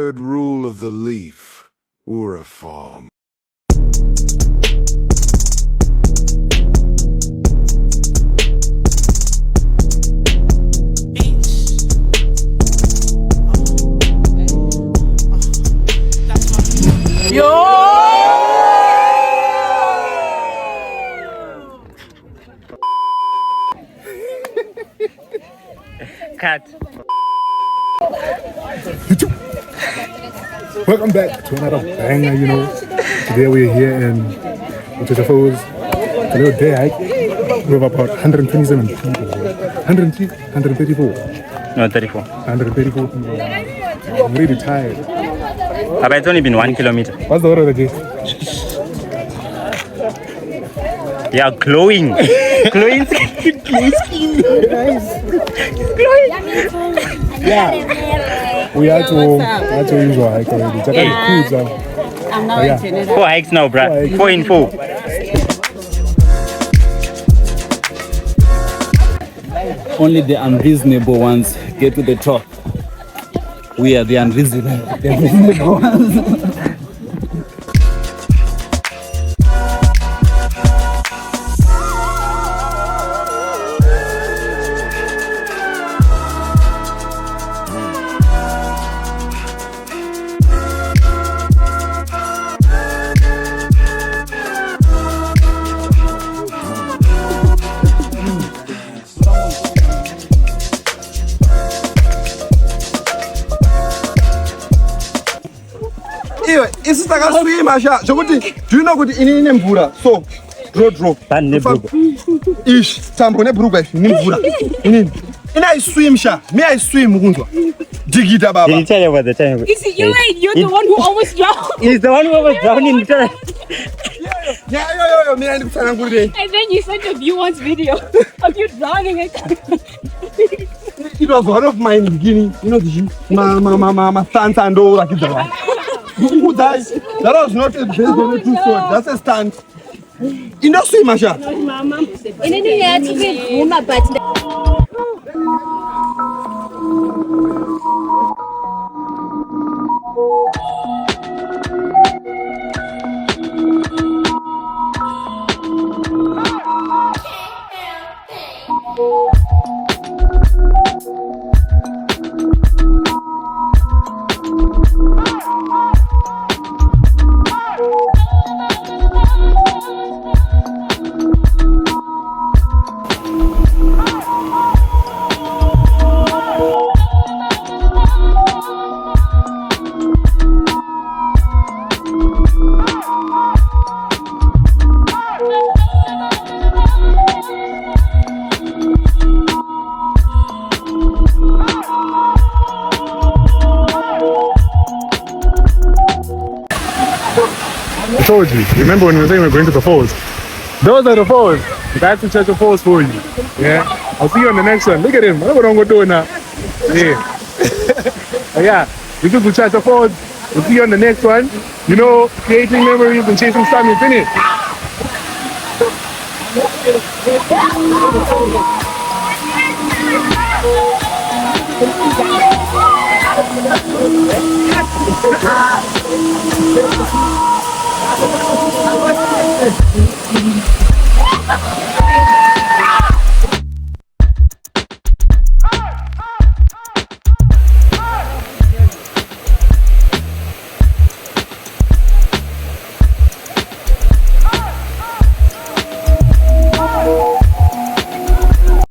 Third rule of the leaf, waterfall. Cut. Welcome back to another banger, Today we're here in Uchacha Falls. It's a little day hike. We have about 127 people here. 103, 134. No, 34. 134 people. I'm really tired. But it's only been 1 kilometer. What's the order of the day? Yeah, glowing. Glowing skin. Glowing skin. Nice. Glowing. Yeah. We had to use our hike already. I'm not watching it. 4 hikes now, bruh. 4 in 4. Only the unreasonable ones get to the top. We are the unreasonable ones. Isi takaswima sha zvokuti do you know kuti ini ine mvura so draw ish tambo nebhurugwa ishi ine mvura inini I swim sha me I swim kunzwa digita baba. Did he tell you about the time? You're the one who almost drowned. He's the one who was drowning. Yeah, me and And then you sent a viewers video of you drowning. It was one of mine in the beginning, my stunts and all like that. Who died? That was not a true sword. That's a stunt. You know, swim, Masha. I told you. Remember when we were saying we were going to the falls? Those are the falls. That's Uchacha Falls for you. Yeah. I'll see you on the next one. Look at him. Look what I'm going to do now. Yeah. Yeah. This is Uchacha Falls. We'll see you on the next one. Creating memories and chasing summits, innit?